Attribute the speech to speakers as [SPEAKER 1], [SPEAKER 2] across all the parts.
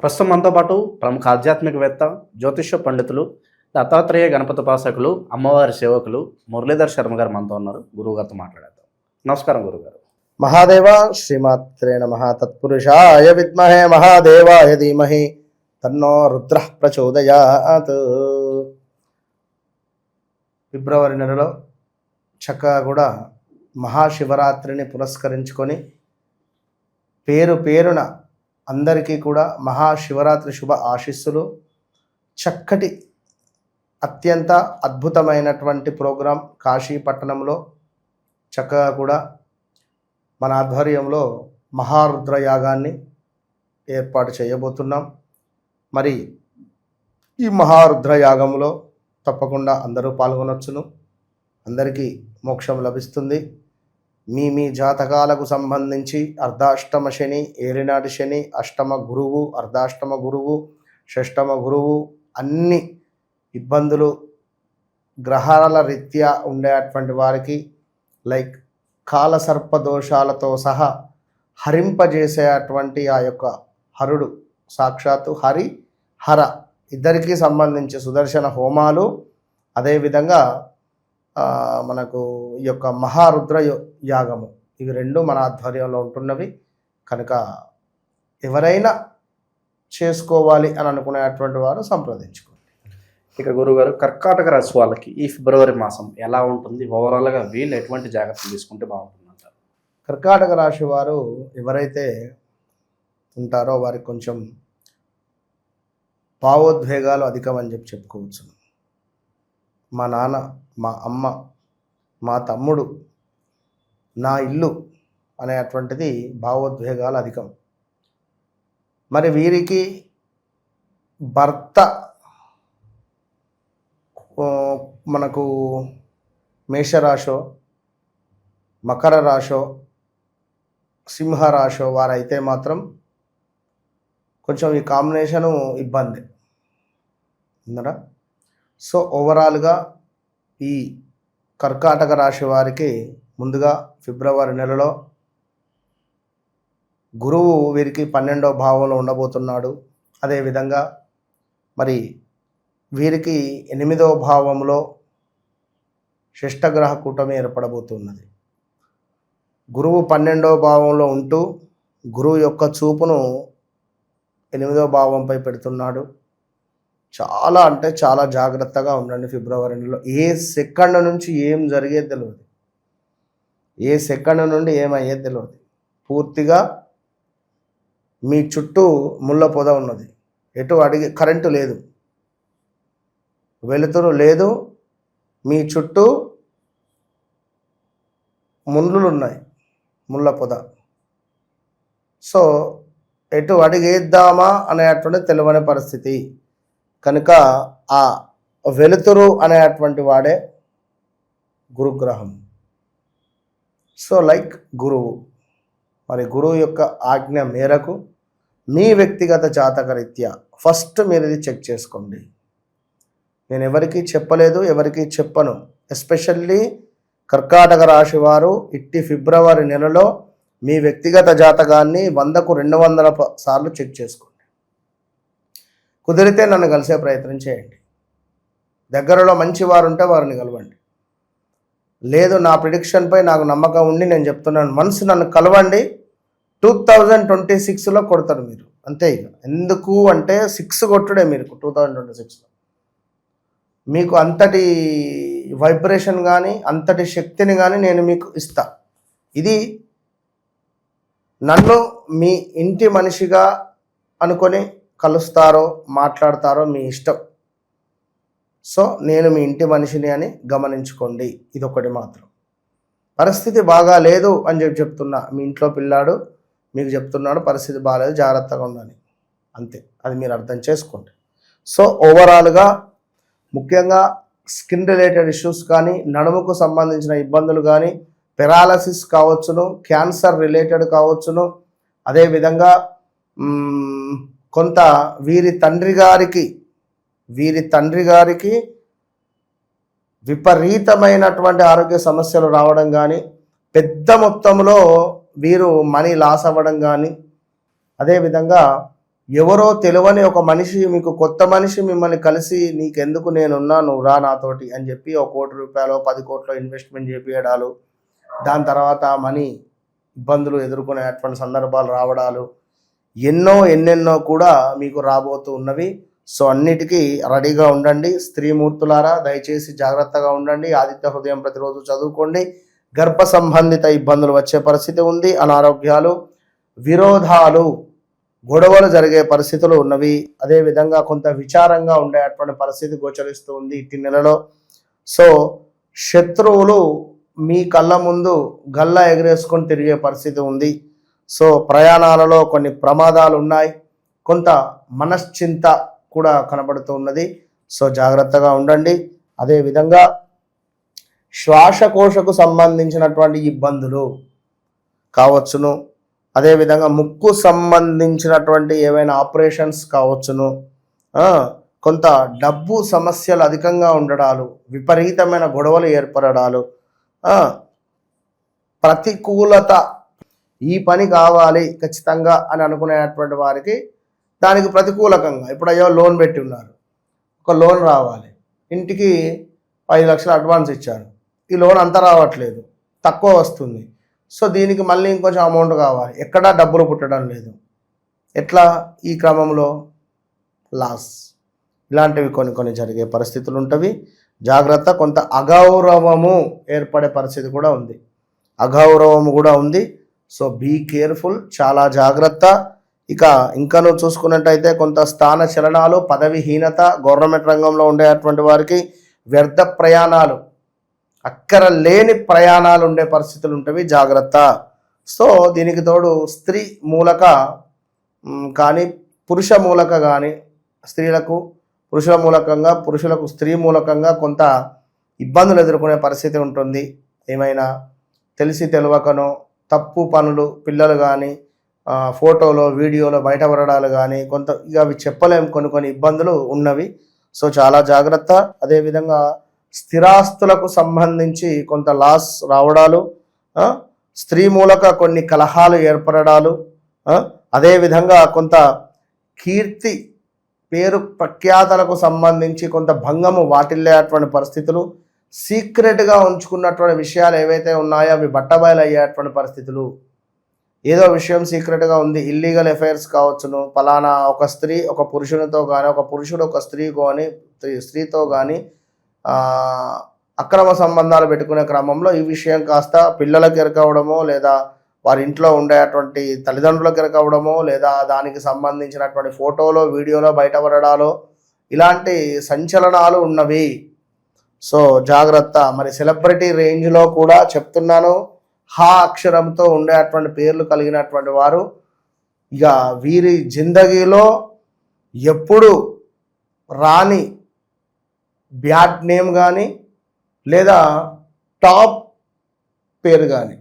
[SPEAKER 1] ప్రస్తుతం మనతో పాటు ప్రముఖ ఆధ్యాత్మికవేత్త, జ్యోతిష్య పండితులు, దత్తాత్రేయ గణపతి ఉపాసకులు, అమ్మవారి సేవకులు మురళీధర్ శర్మ గారు మనతో ఉన్నారు. గురువుగారితో మాట్లాడేద్దాం. నమస్కారం గురుగారు.
[SPEAKER 2] మహాదేవ శ్రీమాత్రే నమః. తత్పురుషాయ విద్మహే మహాదేవాయ ధీమహి తన్నో రుద్ర ప్రచోదయాత్. ఫిబ్రవరి నెలలో చక్కగా కూడా మహాశివరాత్రిని పురస్కరించుకొని పేరున అందరికీ కూడా మహాశివరాత్రి శుభ ఆశీస్సులు. చక్కటి అత్యంత అద్భుతమైనటువంటి ప్రోగ్రాం కాశీ పట్టణంలో చక్కగా కూడా మన ఆధ్వర్యంలో మహారుద్ర యాగాన్ని ఏర్పాటు చేయబోతున్నాం. మరి ఈ మహారుద్ర యాగంలో తప్పకుండా అందరూ పాల్గొనవచ్చును. అందరికీ మోక్షం లభిస్తుంది. మీ జాతకాలకు సంబంధించి అర్ధాష్టమ శని, ఏలినాటి శని, అష్టమ గురువు, అర్ధాష్టమ గురువు, షష్టమ గురువు, అన్ని ఇబ్బందులు గ్రహాల రీత్యా ఉండేటువంటి వారికి లైక్ కాలసర్ప దోషాలతో సహా హరింపజేసేటువంటి ఆ యొక్క హరుడు సాక్షాత్తు హరి హర ఇద్దరికీ సంబంధించి సుదర్శన హోమాలు, అదేవిధంగా మనకు ఈ యొక్క మహారుద్ర యాగము, ఇవి రెండు మన ఆధ్వర్యంలో ఉంటున్నవి. కనుక ఎవరైనా చేసుకోవాలి అని అనుకునేటువంటి వారు సంప్రదించుకోండి.
[SPEAKER 1] ఇక గురుగారు, కర్కాటక రాశి వాళ్ళకి ఈ ఫిబ్రవరి మాసం ఎలా ఉంటుంది? ఓవరాల్గా వీళ్ళు ఎటువంటి జాగ్రత్తలు తీసుకుంటే బాగుంటుందంటారు?
[SPEAKER 2] కర్కాటక రాశి వారు ఎవరైతే ఉంటారో వారికి కొంచెం భావోద్వేగాలు అధికమని చెప్పుకోవచ్చు. మా నాన్న, మా అమ్మ, మా తమ్ముడు, నా ఇల్లు అనేటువంటిది భావోద్వేగాలు అధికం. మరి వీరికి భర్త మనకు మేషరాశో, మకర రాశో, సింహరాశో వారైతే మాత్రం కొంచెం ఈ కాంబినేషను ఇబ్బంది ఉందరా. సో ఓవరాల్గా ఈ కర్కాటక రాశి వారికి ముందుగా ఫిబ్రవరి నెలలో గురువు వీరికి 12వ భావంలో ఉండబోతున్నాడు. అదేవిధంగా మరి వీరికి 8వ భావంలో షష్టగ్రహ కూటమి ఏర్పడబోతున్నది. గురువు 12వ భావంలో ఉంటూ గురువు యొక్క చూపును 8వ భావంపై పెడుతున్నాడు. చాలా అంటే చాలా జాగ్రత్తగా ఉండండి ఫిబ్రవరి నెలలో. ఏ సెకండ్ నుంచి ఏం జరిగేది తెలియదు, ఏ సెకండ్ నుండి ఏమయ్యేది తెలియదు. పూర్తిగా మీ చుట్టూ ముళ్ళ పొద ఉన్నది, ఎటు అడిగి కరెంటు లేదు, వెలుతురు లేదు, మీ చుట్టూ ముళ్ళు ఉన్నాయి, ముళ్ళ పొద. సో ఎటు అడిగేద్దామా అనేటువంటి తెలియని పరిస్థితి. కనుక ఆ వెలుతురు అనేటువంటి వాడే గురుగ్రహం. సో లైక్ గురువు, మరి గురువు యొక్క ఆజ్ఞ మేరకు మీ వ్యక్తిగత జాతక రీత్యా ఫస్ట్ మీరు ఇది చెక్ చేసుకోండి. నేను ఎవరికీ చెప్పలేదు, ఎవరికీ చెప్పను. ఎస్పెషల్లీ కర్కాటక రాశి వారు ఇట్టి ఫిబ్రవరి నెలలో మీ వ్యక్తిగత జాతకాన్ని 100కు 200 సార్లు చెక్ చేసుకోండి. కుదిరితే నన్ను కలిసే ప్రయత్నం చేయండి. దగ్గరలో మంచి వారు ఉంటే వారిని కలవండి. లేదు, నా ప్రిడిక్షన్పై నాకు నమ్మకం ఉండి నేను చెప్తున్నాను, మనసు నన్ను కలవండి. 2026లో కొడతారు మీరు, అంతే. ఇక ఎందుకు అంటే 6 కొట్టుడే మీరు 2026లో. మీకు అంతటి వైబ్రేషన్ కానీ అంతటి శక్తిని కానీ నేను మీకు ఇస్తా. ఇది నన్ను మీ ఇంటి మనిషిగా అనుకొని కలుస్తారో మాట్లాడతారో మీ ఇష్టం. సో నేను మీ ఇంటి మనిషిని అని గమనించుకోండి. ఇదొకటి మాత్రం. పరిస్థితి బాగా లేదు అని చెప్తున్నా, మీ ఇంట్లో పిల్లాడు మీకు చెప్తున్నాడు పరిస్థితి బాగాలేదు, జాగ్రత్తగా ఉండాలి, అంతే. అది మీరు అర్థం చేసుకోండి. సో ఓవరాల్గా ముఖ్యంగా స్కిన్ రిలేటెడ్ ఇష్యూస్ కానీ, నడుముకు సంబంధించిన ఇబ్బందులు కానీ, పెరాలసిస్ కావచ్చును, క్యాన్సర్ రిలేటెడ్ కావచ్చును, అదేవిధంగా కొంత వీరి తండ్రి గారికి విపరీతమైనటువంటి ఆరోగ్య సమస్యలు రావడం కానీ, పెద్ద మొత్తంలో వీరు మనీ లాస్ అవ్వడం కానీ, అదేవిధంగా ఎవరో తెలియని ఒక మనిషి, మీకు కొత్త మనిషి మిమ్మల్ని కలిసి నీకెందుకు నేనున్నా, నువ్వు రా నాతోటి అని చెప్పి ఒక ₹1 కోటి 10 కోట్లు ఇన్వెస్ట్మెంట్ చేపియడాలు, దాని తర్వాత మనీ ఇబ్బందులు ఎదుర్కొనేటువంటి సందర్భాలు రావడాలు ఎన్నెన్నో కూడా మీకు రాబోతూ ఉన్నవి. సో అన్నిటికీ రెడీగా ఉండండి. స్త్రీమూర్తులారా దయచేసి జాగ్రత్తగా ఉండండి. ఆదిత్య హృదయం ప్రతిరోజు చదువుకోండి. గర్భ సంబంధిత ఇబ్బందులు వచ్చే పరిస్థితి ఉంది. అనారోగ్యాలు, విరోధాలు, గొడవలు జరిగే పరిస్థితులు ఉన్నవి. అదేవిధంగా కొంత విచారంగా ఉండేటువంటి పరిస్థితి గోచరిస్తూ ఉంది ఇట్టి నెలలో. సో శత్రువులు మీ కళ్ళ ముందు గల్లా ఎగరేసుకొని తిరిగే పరిస్థితి ఉంది. సో ప్రయాణాలలో కొన్ని ప్రమాదాలు ఉన్నాయి. కొంత మనశ్చింత కూడా కనబడుతూ ఉన్నది. సో జాగ్రత్తగా ఉండండి. అదేవిధంగా శ్వాసకోశకు సంబంధించినటువంటి ఇబ్బందులు కావచ్చును. అదేవిధంగా ముక్కు సంబంధించినటువంటి ఏవైనా ఆపరేషన్స్ కావచ్చును. కొంత డబ్బు సమస్యలు అధికంగా ఉండడాలు, విపరీతమైన గొడవలు ఏర్పడడాలు, ప్రతికూలత, ఈ పని కావాలి ఖచ్చితంగా అని అనుకునేటువంటి వారికి దానికి ప్రతికూలకంగా ఇప్పుడు అయ్యో లోన్ పెట్టి ఉన్నారు, ఒక లోన్ రావాలి, ఇంటికి 5 లక్షలు అడ్వాన్స్ ఇచ్చారు, ఈ లోన్ అంతా రావట్లేదు, తక్కువ వస్తుంది. సో దీనికి మళ్ళీ ఇంకొంచెం అమౌంట్ కావాలి, ఎక్కడా డబ్బులు పుట్టడం లేదు. ఎట్లా? ఈ క్రమంలో లాస్, ఇలాంటివి కొన్ని జరిగే పరిస్థితులు ఉంటవి. జాగ్రత్త. కొంత అగౌరవము ఏర్పడే పరిస్థితి కూడా ఉంది. అగౌరవము కూడా ఉంది. సో బీ కేర్ఫుల్, చాలా జాగ్రత్త. ఇక ఇంకా నువ్వు చూసుకున్నట్టయితే కొంత స్థాన చలనాలు, పదవిహీనత, గవర్నమెంట్ రంగంలో ఉండేటువంటి వారికి వ్యర్థ ప్రయాణాలు, అక్కర లేని ప్రయాణాలు ఉండే పరిస్థితులు ఉంటవి. జాగ్రత్త. సో దీనికి తోడు స్త్రీ మూలక కానీ పురుష మూలక కానీ, స్త్రీలకు పురుషుల మూలకంగా, పురుషులకు స్త్రీ మూలకంగా కొంత ఇబ్బందులు ఎదుర్కొనే పరిస్థితి ఉంటుంది. ఏమైనా తెలిసి తెలియకనో తప్పు పనులు, పిల్లలు కానీ ఫోటోలో వీడియోలో బయటపడడాలు కానీ కొంత ఇక అవి చెప్పలేం, కొన్ని ఇబ్బందులు ఉన్నవి. సో చాలా జాగ్రత్త. అదేవిధంగా స్థిరాస్తులకు సంబంధించి కొంత లాస్ రావడాలు, స్త్రీ మూలక కొన్ని కలహాలు ఏర్పడడాలు, అదేవిధంగా కొంత కీర్తి, పేరు ప్రఖ్యాతలకు సంబంధించి కొంత భంగము వాటిల్లేటువంటి పరిస్థితులు, సీక్రెట్గా ఉంచుకున్నటువంటి విషయాలు ఏవైతే ఉన్నాయో అవి బట్టబయలు అయ్యేటువంటి పరిస్థితులు. ఏదో విషయం సీక్రెట్గా ఉంది, ఇల్లీగల్ అఫైర్స్ కావచ్చును, ఫలానా ఒక స్త్రీ ఒక పురుషునితో కానీ, ఒక పురుషుడు ఒక స్త్రీతో కానీ అక్రమ సంబంధాలు పెట్టుకునే క్రమంలో ఈ విషయం కాస్త పిల్లలకు ఎరకవడమో, లేదా వారి ఇంట్లో ఉండేటువంటి తల్లిదండ్రులకు ఎరకవడమో, లేదా దానికి సంబంధించినటువంటి ఫోటోలో వీడియోలో బయటపడడాలో ఇలాంటి సంచలనాలు ఉన్నవి. సో జాగ్రత్త. మరి సెలబ్రిటీ రేంజ్లో కూడా చెప్తున్నాను, హా అక్షరంతో ఉండేటువంటి పేర్లు కలిగినటువంటి వారు ఇక వీరి జిందగీలో ఎప్పుడు రాని బ్యాడ్ నేమ్ కానీ లేదా టాప్ పేరు కానీ,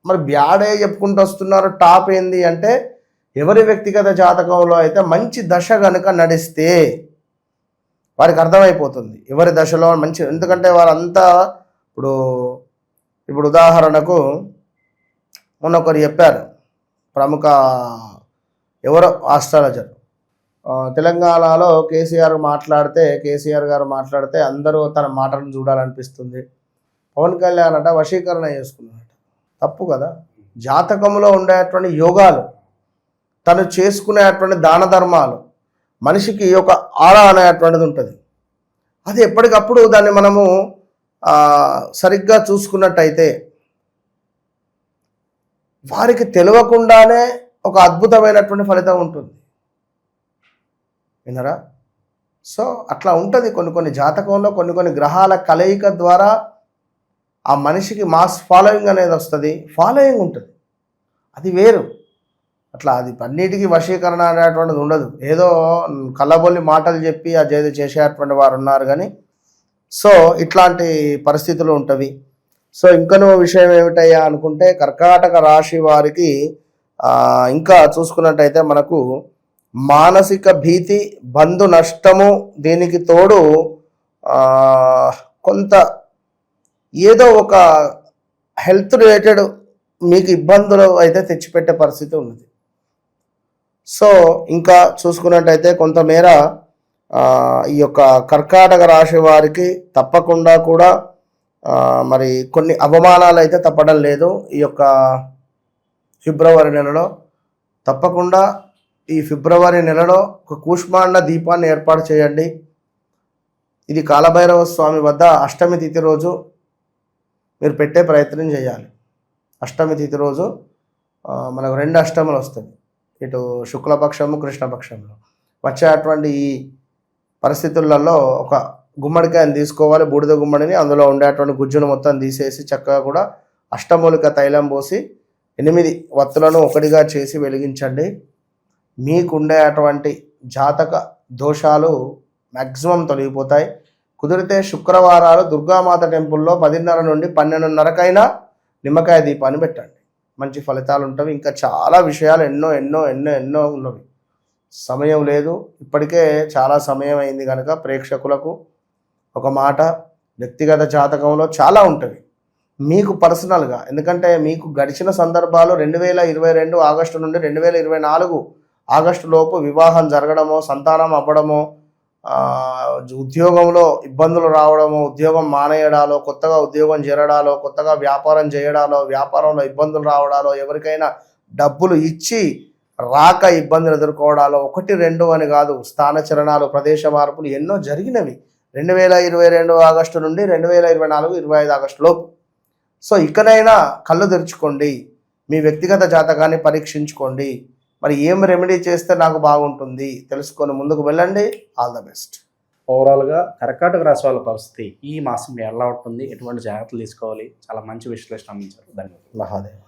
[SPEAKER 2] మరి బ్యాడే చెప్పుకుంటూ వస్తున్నారు, టాప్ ఏంది అంటే ఎవరి వ్యక్తిగత జాతకంలో అయితే మంచి దశ కనుక నడిస్తే వారికి అర్థమైపోతుంది ఎవరి దశలో మంచి. ఎందుకంటే వారంతా ఇప్పుడు ఉదాహరణకు మొన్న ఒకరు చెప్పారు, ప్రముఖ ఎవరో ఆస్ట్రాలజర్, తెలంగాణలో కేసీఆర్ గారు మాట్లాడితే అందరూ తన మాటలను చూడాలనిపిస్తుంది. పవన్ కళ్యాణ్ అట వశీకరణ చేసుకున్నాడట. తప్పు కదా. జాతకంలో ఉండేటువంటి యోగాలు, తను చేసుకునేటువంటి దాన ధర్మాలు, మనిషికి ఒక ఆరా అనేటువంటిది ఉంటుంది. అది ఎప్పటికప్పుడు దాన్ని మనము సరిగ్గా చూసుకున్నట్టయితే వారికి తెలియకుండానే ఒక అద్భుతమైనటువంటి ఫలితం ఉంటుంది. వినరా? సో అట్లా ఉంటుంది. కొన్ని జాతకంలో కొన్ని గ్రహాల కలయిక ద్వారా ఆ మనిషికి మాస్ ఫాలోయింగ్ అనేది వస్తుంది, ఫాలోయింగ్ ఉంటుంది. అది వేరు. అట్లా అది అన్నిటికీ వశీకరణ అనేటువంటిది ఉండదు. ఏదో కళ్ళబొల్లి మాటలు చెప్పి అది చేసేటువంటి వారు ఉన్నారు కానీ. సో ఇట్లాంటి పరిస్థితులు ఉంటవి. సో ఇంకనో విషయం ఏమిటయ్యా అనుకుంటే, కర్కాటక రాశి వారికి ఇంకా చూసుకున్నట్టయితే మనకు మానసిక భీతి, బంధు నష్టము, దీనికి తోడు కొంత ఏదో ఒక హెల్త్ రిలేటెడ్ మీకు ఇబ్బందులు అయితే తెచ్చిపెట్టే పరిస్థితి ఉన్నది. సో ఇంకా చూసుకున్నట్టయితే కొంతమేర ఈ యొక్క కర్కాటక రాశి వారికి తప్పకుండా కూడా మరి కొన్ని అవమానాలు అయితే తప్పడం లేదు. ఈ యొక్క ఫిబ్రవరి నెలలో తప్పకుండా ఈ ఫిబ్రవరి నెలలో ఒక కూష్మాండ దీపాన్ని ఏర్పాటు చేయండి. ఇది కాలభైరవ స్వామి వద్ద అష్టమి తిథి రోజు మీరు పెట్టే ప్రయత్నం చేయాలి. అష్టమి తిథి రోజు మనకు 2 అష్టములు వస్తుంది, ఇటు శుక్లపక్షము కృష్ణపక్షంలో. వచ్చేటువంటి ఈ పరిస్థితులలో ఒక గుమ్మడికాయని తీసుకోవాలి, బూడిద గుమ్మడిని, అందులో ఉండేటువంటి గుజ్జును మొత్తం తీసేసి చక్కగా కూడా అష్టమూలిక తైలం పోసి 8 వత్తులను ఒకటిగా చేసి వెలిగించండి. మీకుండే అటువంటి జాతక దోషాలు మ్యాక్సిమం తొలగిపోతాయి. కుదిరితే శుక్రవారాలు దుర్గామాత టెంపుల్లో 10:30 నుండి 12:30కైనా నిమ్మకాయ దీపాన్ని పెట్టండి, మంచి ఫలితాలు ఉంటాయి. ఇంకా చాలా విషయాలు ఎన్నో ఎన్నో ఎన్నో ఎన్నో ఉన్నవి. సమయం లేదు, ఇప్పటికే చాలా సమయం అయింది కనుక ప్రేక్షకులకు ఒక మాట, వ్యక్తిగత జాతకంలో చాలా ఉంటుంది మీకు పర్సనల్గా. ఎందుకంటే మీకు గడిచిన సందర్భాలు 2022 ఆగస్టు నుండి 2024 ఆగస్టు లోపు వివాహం జరగడమో, సంతానం అవ్వడమో, ఉద్యోగంలో ఇబ్బందులు రావడమో, ఉద్యోగం మానేయడాలో, కొత్తగా ఉద్యోగం చేరడాలో, కొత్తగా వ్యాపారం చేయడాలో, వ్యాపారంలో ఇబ్బందులు రావడాలో, ఎవరికైనా డబ్బులు ఇచ్చి రాక ఇబ్బందులు ఎదుర్కోవడాలో, 1, 2 అని కాదు, స్థానచలనాలు, ప్రదేశ మార్పులు ఎన్నో జరిగినవి 2022 ఆగస్టు నుండి 2024 25 ఆగస్టు లోపు. సో ఇకనైనా కళ్ళు తెరుచుకోండి, మీ వ్యక్తిగత జాతకాన్ని పరీక్షించుకోండి. మరి ఏం రెమెడీ చేస్తే నాకు బాగుంటుంది తెలుసుకొని ముందుకు వెళ్ళండి. All the best.
[SPEAKER 1] ఓవరాల్గా కర్కాటక రాశి వాళ్ళ పరిస్థితి ఈ మాసం ఎలా ఉంటుంది, ఎటువంటి జాగ్రత్తలు తీసుకోవాలి, చాలా మంచి విశ్లేషణ అందించారు. ధన్యవాదాలు.
[SPEAKER 2] మహాదేవ్.